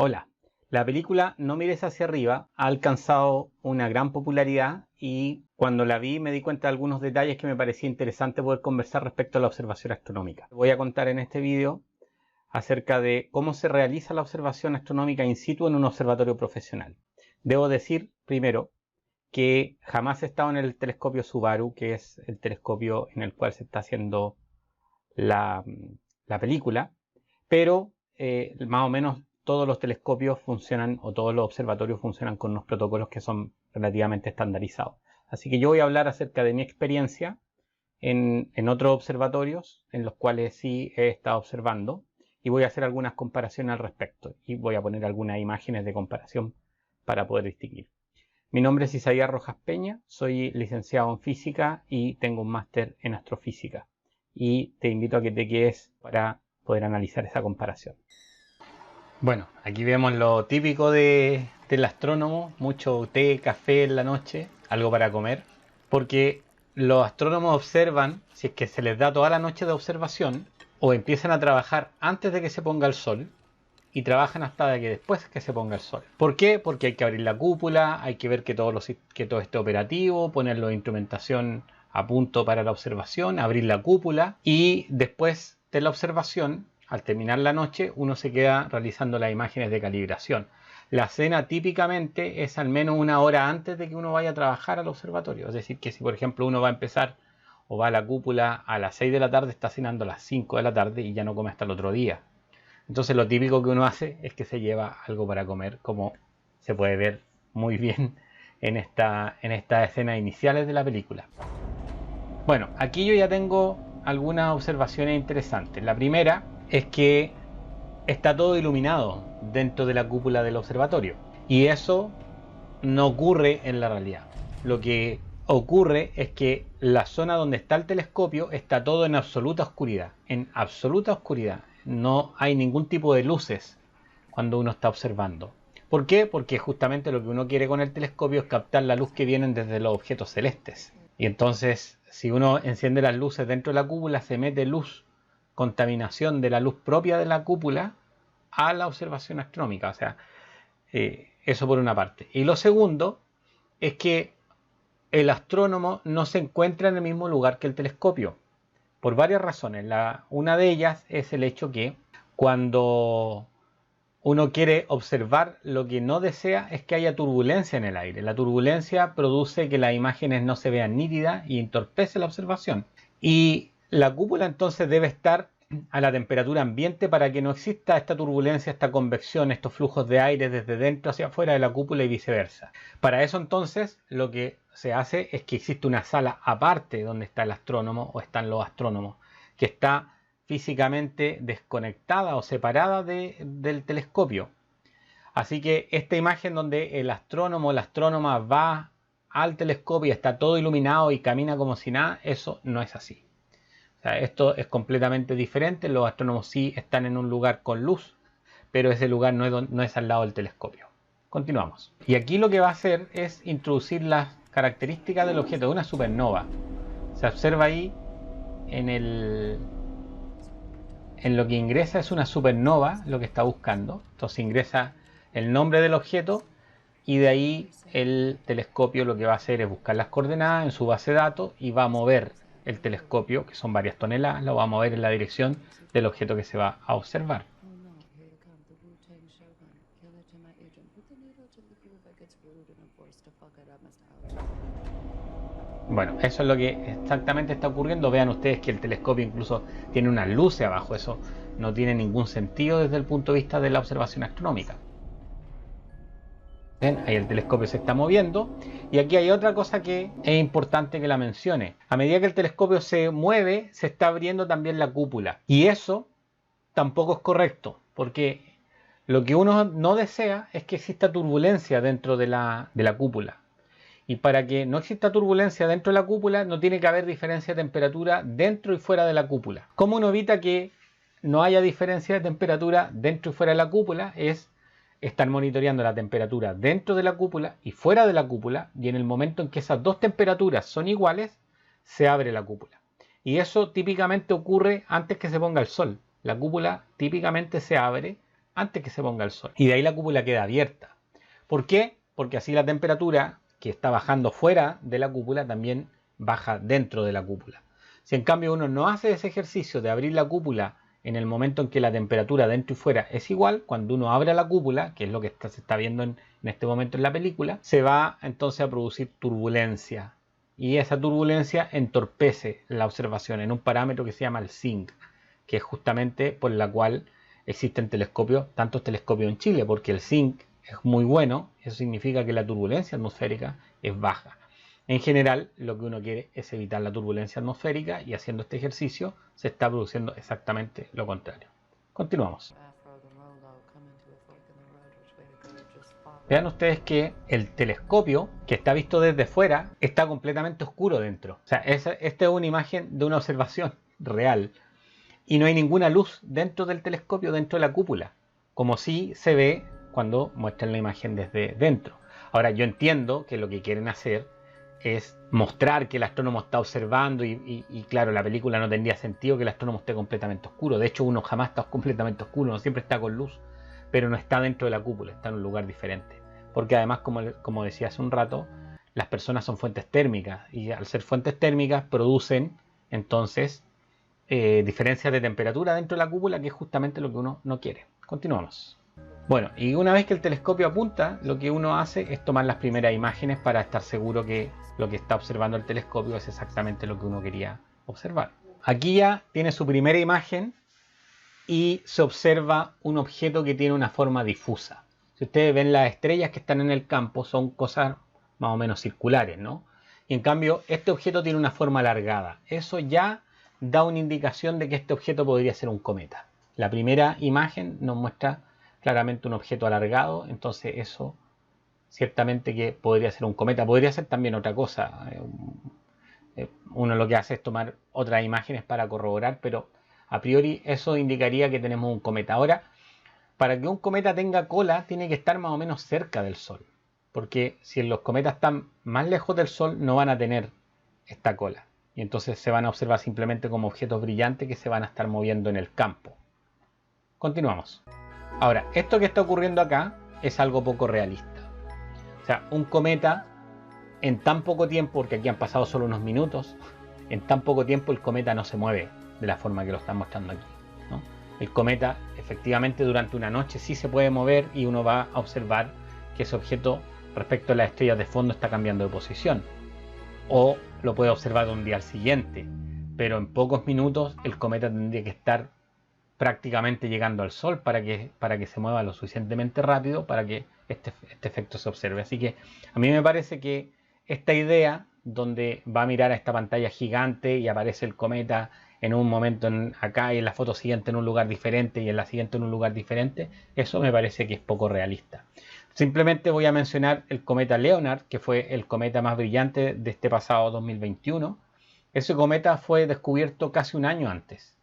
Hola, la película No mires hacia arriba ha alcanzado una gran popularidad y cuando la vi me di cuenta de algunos detalles que me parecía interesante poder conversar respecto a la observación astronómica. Voy a contar en este vídeo acerca de cómo se realiza la observación astronómica in situ en un observatorio profesional. Debo decir primero que jamás he estado en el telescopio Subaru, que es el telescopio en el cual se está haciendo la película, pero más o menos todos los telescopios funcionan o todos los observatorios funcionan con unos protocolos que son relativamente estandarizados. Así que yo voy a hablar acerca de mi experiencia en otros observatorios en los cuales sí he estado observando y voy a hacer algunas comparaciones al respecto y voy a poner algunas imágenes de comparación para poder distinguir. Mi nombre es Isaías Rojas Peña, soy licenciado en física y tengo un máster en astrofísica y te invito a que te quedes para poder analizar esa comparación. Bueno, aquí vemos lo típico del astrónomo, mucho té, café en la noche, algo para comer, porque los astrónomos observan, si es que se les da toda la noche de observación, o empiezan a trabajar antes de que se ponga el sol, y trabajan hasta que después que se ponga el sol. ¿Por qué? Porque hay que abrir la cúpula, hay que ver que todo esté operativo, ponerlo de instrumentación a punto para la observación, abrir la cúpula, y después de la observación, al terminar la noche, uno se queda realizando las imágenes de calibración. La cena típicamente es al menos una hora antes de que uno vaya a trabajar al observatorio. Es decir, que si por ejemplo uno va a empezar o va a la cúpula a las 6 de la tarde, está cenando a las 5 de la tarde y ya no come hasta el otro día. Entonces lo típico que uno hace es que se lleva algo para comer, como se puede ver muy bien en estas escenas iniciales de la película. Bueno, aquí yo ya tengo algunas observaciones interesantes. La primera es que está todo iluminado dentro de la cúpula del observatorio y eso no ocurre en la realidad. Lo que ocurre es que la zona donde está el telescopio está todo en absoluta oscuridad. En absoluta oscuridad. No hay ningún tipo de luces cuando uno está observando. ¿Por qué? Porque justamente lo que uno quiere con el telescopio es captar la luz que viene desde los objetos celestes. Y entonces, si uno enciende las luces dentro de la cúpula, se mete luz, contaminación de la luz propia de la cúpula a la observación astronómica. O sea, eso por una parte. Y lo segundo es que el astrónomo no se encuentra en el mismo lugar que el telescopio, por varias razones. Una de ellas es el hecho que cuando uno quiere observar, lo que no desea es que haya turbulencia en el aire. La turbulencia produce que las imágenes no se vean nítidas y entorpece la observación. Y la cúpula entonces debe estar a la temperatura ambiente para que no exista esta turbulencia, esta convección, estos flujos de aire desde dentro hacia afuera de la cúpula y viceversa. Para eso entonces lo que se hace es que existe una sala aparte donde está el astrónomo o están los astrónomos, que está físicamente desconectada o separada del telescopio. Así que esta imagen donde el astrónomo o la astrónoma va al telescopio y está todo iluminado y camina como si nada, eso no es así. O sea, esto es completamente diferente. Los astrónomos sí están en un lugar con luz, pero ese lugar no es al lado del telescopio. Continuamos. Y aquí lo que va a hacer es introducir las características del objeto de una supernova. Se observa ahí en lo que ingresa es una supernova, lo que está buscando. Entonces ingresa el nombre del objeto y de ahí el telescopio lo que va a hacer es buscar las coordenadas en su base de datos y va a mover el telescopio, que son varias toneladas, lo va a mover en la dirección del objeto que se va a observar. Bueno, eso es lo que exactamente está ocurriendo. Vean ustedes que el telescopio incluso tiene unas luces abajo. Eso no tiene ningún sentido desde el punto de vista de la observación astronómica. ¿Ven? Ahí el telescopio se está moviendo. Y aquí hay otra cosa que es importante que la mencione. A medida que el telescopio se mueve, se está abriendo también la cúpula. Y eso tampoco es correcto, porque lo que uno no desea es que exista turbulencia dentro de la cúpula. Y para que no exista turbulencia dentro de la cúpula, no tiene que haber diferencia de temperatura dentro y fuera de la cúpula. ¿Cómo uno evita que no haya diferencia de temperatura dentro y fuera de la cúpula? Es estar monitoreando la temperatura dentro de la cúpula y fuera de la cúpula, y en el momento en que esas dos temperaturas son iguales, se abre la cúpula. Y eso típicamente ocurre antes que se ponga el sol. La cúpula típicamente se abre antes que se ponga el sol. Y de ahí la cúpula queda abierta. ¿Por qué? Porque así la temperatura que está bajando fuera de la cúpula también baja dentro de la cúpula. Si en cambio uno no hace ese ejercicio de abrir la cúpula en el momento en que la temperatura dentro y fuera es igual, cuando uno abre la cúpula, que es lo que se está viendo en este momento en la película, se va entonces a producir turbulencia. Y esa turbulencia entorpece la observación en un parámetro que se llama el Zinc, que es justamente por la cual existen telescopios, tantos telescopios en Chile, porque el Zinc es muy bueno, eso significa que la turbulencia atmosférica es baja. En general, lo que uno quiere es evitar la turbulencia atmosférica y haciendo este ejercicio se está produciendo exactamente lo contrario. Continuamos. Vean ustedes que el telescopio que está visto desde fuera está completamente oscuro dentro. O sea, esta es una imagen de una observación real. Y no hay ninguna luz dentro del telescopio, dentro de la cúpula, como sí se ve cuando muestran la imagen desde dentro. Ahora, yo entiendo que lo que quieren hacer es mostrar que el astrónomo está observando y claro, la película no tendría sentido que el astrónomo esté completamente oscuro. De hecho, uno jamás está completamente oscuro, uno siempre está con luz, pero no está dentro de la cúpula, está en un lugar diferente. Porque además, como decía hace un rato, las personas son fuentes térmicas y al ser fuentes térmicas producen entonces diferencias de temperatura dentro de la cúpula, que es justamente lo que uno no quiere. Continuamos. Bueno, y una vez que el telescopio apunta, lo que uno hace es tomar las primeras imágenes para estar seguro que lo que está observando el telescopio es exactamente lo que uno quería observar. Aquí ya tiene su primera imagen y se observa un objeto que tiene una forma difusa. Si ustedes ven las estrellas que están en el campo, son cosas más o menos circulares, ¿no? Y en cambio, este objeto tiene una forma alargada. Eso ya da una indicación de que este objeto podría ser un cometa. La primera imagen nos muestra claramente un objeto alargado, entonces eso ciertamente que podría ser un cometa. Podría ser también otra cosa. Uno lo que hace es tomar otras imágenes para corroborar, pero a priori eso indicaría que tenemos un cometa. Ahora, para que un cometa tenga cola, tiene que estar más o menos cerca del Sol. Porque si los cometas están más lejos del Sol, no van a tener esta cola. Y entonces se van a observar simplemente como objetos brillantes que se van a estar moviendo en el campo. Continuamos. Ahora, esto que está ocurriendo acá es algo poco realista. O sea, un cometa en tan poco tiempo, porque aquí han pasado solo unos minutos, en tan poco tiempo el cometa no se mueve de la forma que lo están mostrando aquí, ¿no? El cometa efectivamente durante una noche sí se puede mover y uno va a observar que ese objeto respecto a las estrellas de fondo está cambiando de posición. O lo puede observar de un día al siguiente, pero en pocos minutos el cometa tendría que estar prácticamente llegando al Sol para que se mueva lo suficientemente rápido para que este efecto se observe. Así que a mí me parece que esta idea donde va a mirar a esta pantalla gigante y aparece el cometa en un momento acá y en la foto siguiente en un lugar diferente y en la siguiente en un lugar diferente, eso me parece que es poco realista. Simplemente voy a mencionar el cometa Leonard, que fue el cometa más brillante de este pasado 2021. Ese cometa fue descubierto casi un año antes,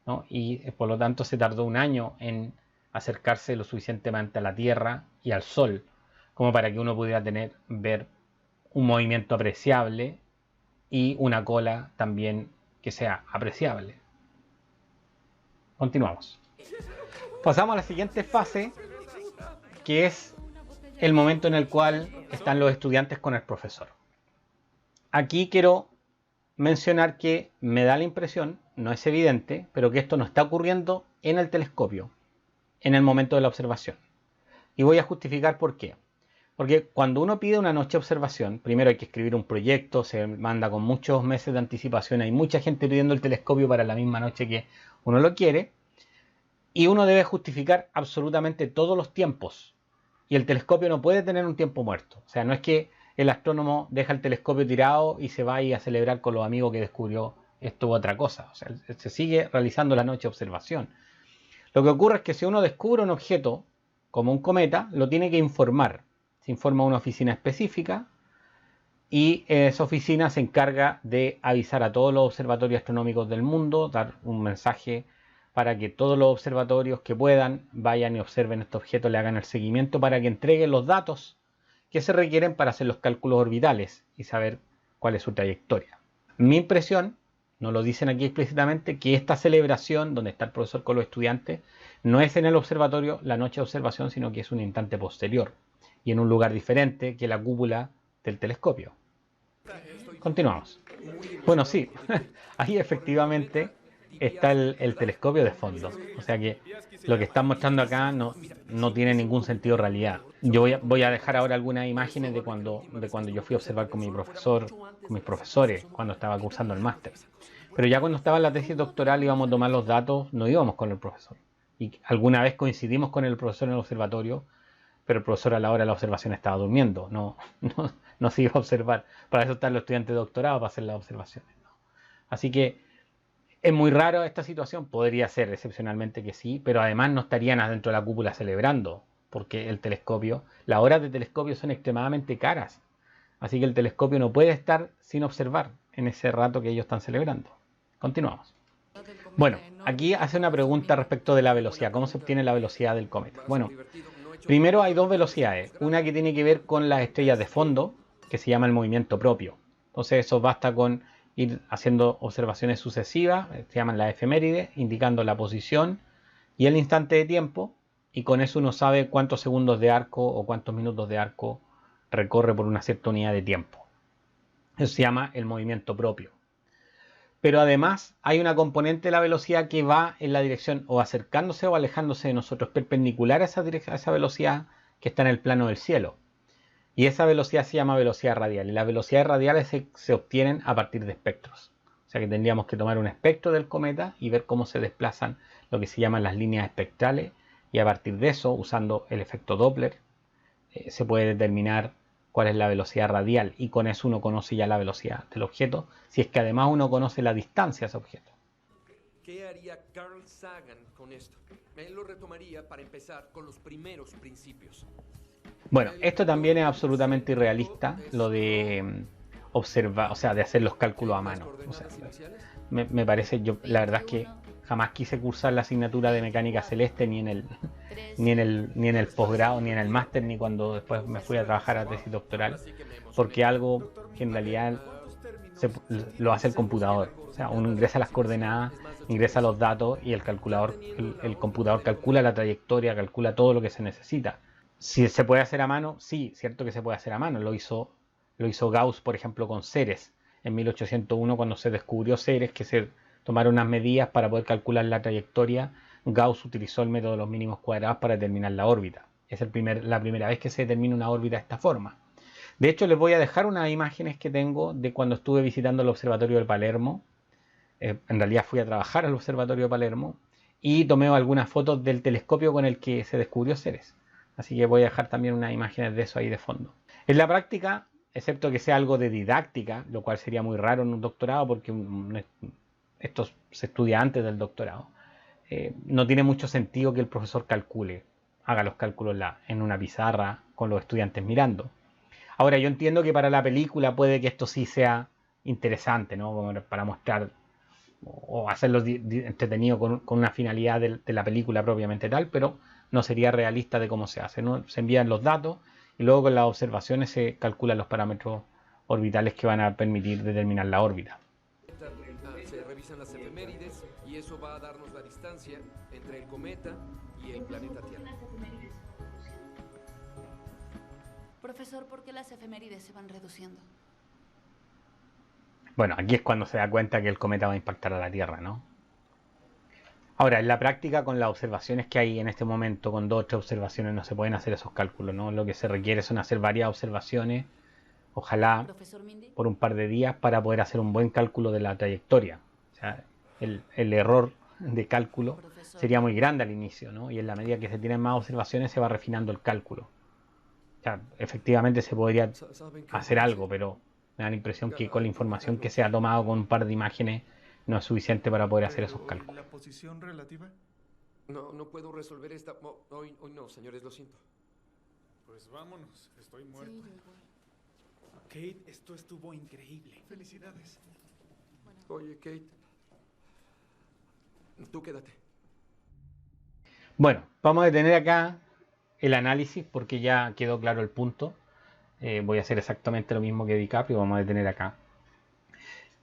¿no? Y por lo tanto se tardó un año en acercarse lo suficientemente a la Tierra y al Sol como para que uno pudiera ver un movimiento apreciable y una cola también que sea apreciable. Continuamos. Pasamos a la siguiente fase, que es el momento en el cual están los estudiantes con el profesor. Aquí quiero mencionar que me da la impresión, no es evidente, pero que esto no está ocurriendo en el telescopio, en el momento de la observación. Y voy a justificar por qué. Porque cuando uno pide una noche de observación, primero hay que escribir un proyecto, se manda con muchos meses de anticipación, hay mucha gente pidiendo el telescopio para la misma noche que uno lo quiere, y uno debe justificar absolutamente todos los tiempos. Y el telescopio no puede tener un tiempo muerto. O sea, no es que el astrónomo deja el telescopio tirado y se va a celebrar con los amigos que descubrió esto u otra cosa. O sea, se sigue realizando la noche de observación. Lo que ocurre es que si uno descubre un objeto, como un cometa, lo tiene que informar. Se informa a una oficina específica y esa oficina se encarga de avisar a todos los observatorios astronómicos del mundo, dar un mensaje para que todos los observatorios que puedan vayan y observen este objeto, le hagan el seguimiento para que entreguen los datos que se requieren para hacer los cálculos orbitales y saber cuál es su trayectoria. Mi impresión No lo dicen aquí explícitamente, que esta celebración, donde está el profesor con los estudiantes, no es en el observatorio la noche de observación, sino que es un instante posterior y en un lugar diferente que la cúpula del telescopio. Continuamos. Bueno, sí, ahí efectivamente está el telescopio de fondo. O sea que lo que están mostrando acá no tiene ningún sentido de realidad. Yo voy a dejar ahora algunas imágenes de cuando yo fui a observar con mi profesor, con mis profesores, cuando estaba cursando el máster. Pero ya cuando estaba en la tesis doctoral íbamos a tomar los datos, no íbamos con el profesor. Y alguna vez coincidimos con el profesor en el observatorio, pero el profesor a la hora de la observación estaba durmiendo, no se iba a observar. Para eso están los estudiantes de doctorado, para hacer las observaciones, ¿no? Así que es muy raro esta situación, podría ser excepcionalmente que sí, pero además no estarían adentro de la cúpula celebrando, porque el telescopio, las horas de telescopio son extremadamente caras. Así que el telescopio no puede estar sin observar en ese rato que ellos están celebrando. Continuamos. Bueno, aquí hace una pregunta respecto de la velocidad. ¿Cómo se obtiene la velocidad del cometa? Bueno, primero hay dos velocidades. Una que tiene que ver con las estrellas de fondo, que se llama el movimiento propio. Entonces eso basta con ir haciendo observaciones sucesivas, se llaman las efemérides, indicando la posición y el instante de tiempo. Y con eso uno sabe cuántos segundos de arco o cuántos minutos de arco recorre por una cierta unidad de tiempo. Eso se llama el movimiento propio. Pero además hay una componente de la velocidad que va en la dirección o acercándose o alejándose de nosotros, perpendicular a esa velocidad que está en el plano del cielo. Y esa velocidad se llama velocidad radial. Y las velocidades radiales se obtienen a partir de espectros. O sea que tendríamos que tomar un espectro del cometa y ver cómo se desplazan lo que se llaman las líneas espectrales. Y a partir de eso, usando el efecto Doppler, se puede determinar cuál es la velocidad radial, y con eso uno conoce ya la velocidad del objeto, si es que además uno conoce la distancia a ese objeto. ¿Qué haría Carl Sagan con esto? Él lo retomaría para empezar con los primeros principios. Bueno, esto también es absolutamente irrealista, lo de observar, o sea, de hacer los cálculos a mano. O sea, me parece, la verdad es que jamás quise cursar la asignatura de mecánica celeste ni en el posgrado, ni en el máster, ni cuando después me fui a trabajar a tesis doctoral, porque algo que en realidad lo hace el computador. O sea, uno ingresa las coordenadas, ingresa los datos y el computador calcula la trayectoria, calcula todo lo que se necesita. Si se puede hacer a mano, sí, cierto que se puede hacer a mano. Lo hizo Gauss, por ejemplo, con Ceres en 1801, cuando se descubrió Ceres, que se tomaron unas medidas para poder calcular la trayectoria. Gauss utilizó el método de los mínimos cuadrados para determinar la órbita. Es la primera vez que se determina una órbita de esta forma. De hecho, les voy a dejar unas imágenes que tengo de cuando estuve visitando el observatorio de Palermo. En realidad fui a trabajar al observatorio de Palermo y tomé algunas fotos del telescopio con el que se descubrió Ceres. Así que voy a dejar también unas imágenes de eso ahí de fondo. En la práctica, excepto que sea algo de didáctica, lo cual sería muy raro en un doctorado porque esto se estudia antes del doctorado, no tiene mucho sentido que el profesor haga los cálculos en una pizarra con los estudiantes mirando. Ahora, yo entiendo que para la película puede que esto sí sea interesante, ¿no? Como para mostrar o hacerlo entretenido con una finalidad de la película propiamente tal, pero no sería realista de cómo se hace, ¿no? Se envían los datos y luego con las observaciones se calculan los parámetros orbitales que van a permitir determinar la órbita. Se revisan las efemérides y eso va a darnos la distancia entre el cometa y el planeta Tierra. Profesor, ¿por qué las efemérides se van reduciendo? Bueno, aquí es cuando se da cuenta que el cometa va a impactar a la Tierra, ¿no? Ahora, en la práctica, con las observaciones que hay en este momento, con 2 o 3 observaciones, no se pueden hacer esos cálculos, ¿no? Lo que se requiere son hacer varias observaciones, ojalá por un par de días, para poder hacer un buen cálculo de la trayectoria. O sea, el error de cálculo sería muy grande al inicio, ¿no? Y en la medida que se tienen más observaciones se va refinando el cálculo. O sea, efectivamente se podría hacer algo, pero me da la impresión que con la información que se ha tomado con un par de imágenes no es suficiente para poder hacer esos cálculos. ¿La posición relativa? No puedo resolver esta... Hoy no, señores, lo siento. Pues vámonos, estoy muerto. Sí, yo igual. Kate, esto estuvo increíble. Felicidades. Oye, Kate, tú quédate. Bueno, vamos a detener acá el análisis porque ya quedó claro el punto. Voy a hacer exactamente lo mismo que DiCaprio, vamos a detener acá.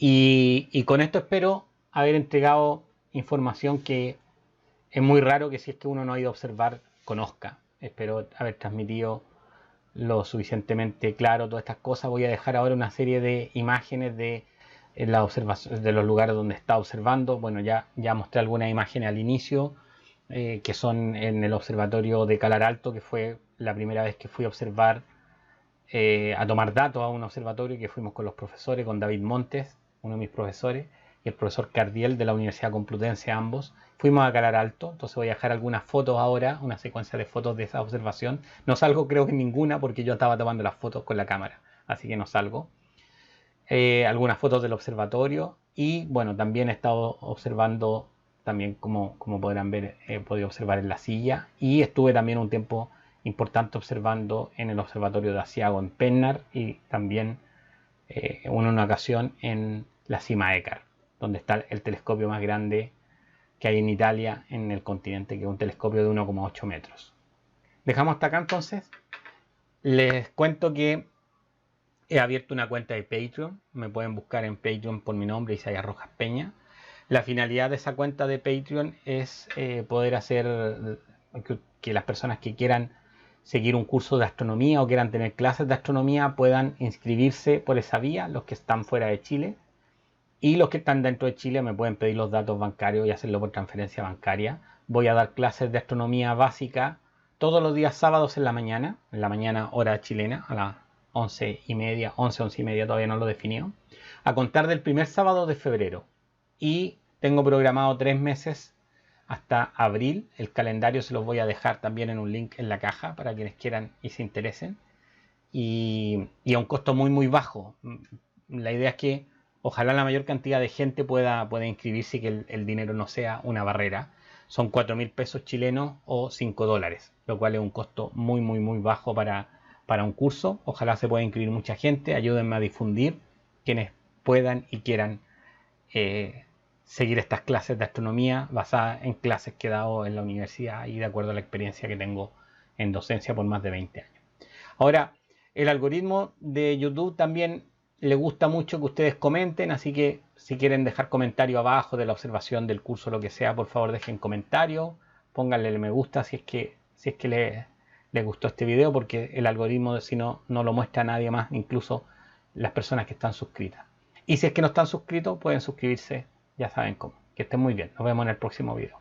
Y con esto espero haber entregado información que es muy raro que si es que uno no ha ido a observar, conozca. Espero haber transmitido lo suficientemente claro todas estas cosas. Voy a dejar ahora una serie de imágenes de la observación, de los lugares donde está observando. Bueno, ya mostré algunas imágenes al inicio, que son en el observatorio de Calar Alto, que fue la primera vez que fui a observar, a tomar datos a un observatorio, que fuimos con los profesores, con David Montes, uno de mis profesores, y el profesor Cardiel de la Universidad Complutense, ambos. Fuimos a Calar Alto, entonces voy a dejar algunas fotos ahora, una secuencia de fotos de esa observación. No salgo creo que en ninguna porque yo estaba tomando las fotos con la cámara, así que no salgo. Algunas fotos del observatorio y bueno, también he estado observando, también como podrán ver, he podido observar en la silla y estuve también un tiempo importante observando en el observatorio de Asiago en Pennar y también en una ocasión en la cima Ekar, donde está el telescopio más grande que hay en Italia, en el continente, que es un telescopio de 1,8 metros. Dejamos hasta acá entonces. Les cuento que he abierto una cuenta de Patreon. Me pueden buscar en Patreon por mi nombre, Isaías Rojas Peña. La finalidad de esa cuenta de Patreon es poder hacer que las personas que quieran seguir un curso de astronomía o quieran tener clases de astronomía puedan inscribirse por esa vía, los que están fuera de Chile. Y los que están dentro de Chile me pueden pedir los datos bancarios y hacerlo por transferencia bancaria. Voy a dar clases de astronomía básica todos los días sábados en la mañana hora chilena, a las 11:30, 11:30, todavía no lo he definido, a contar del primer sábado de febrero. Y tengo programado 3 meses hasta abril. El calendario se los voy a dejar también en un link en la caja para quienes quieran y se interesen. Y a un costo muy muy bajo. La idea es que ojalá la mayor cantidad de gente pueda inscribirse y que el dinero no sea una barrera. Son 4.000 pesos chilenos o $5, lo cual es un costo muy muy muy bajo para un curso. Ojalá se pueda inscribir mucha gente. Ayúdenme a difundir quienes puedan y quieran seguir estas clases de astronomía basadas en clases que he dado en la universidad y de acuerdo a la experiencia que tengo en docencia por más de 20 años. Ahora, el algoritmo de YouTube también le gusta mucho que ustedes comenten, así que si quieren dejar comentario abajo de la observación del curso, lo que sea, por favor dejen comentario, pónganle el me gusta si es que les gustó este video, porque el algoritmo, si no lo muestra a nadie más, incluso las personas que están suscritas. Y si es que no están suscritos, pueden suscribirse, ya saben cómo. Que estén muy bien, nos vemos en el próximo video.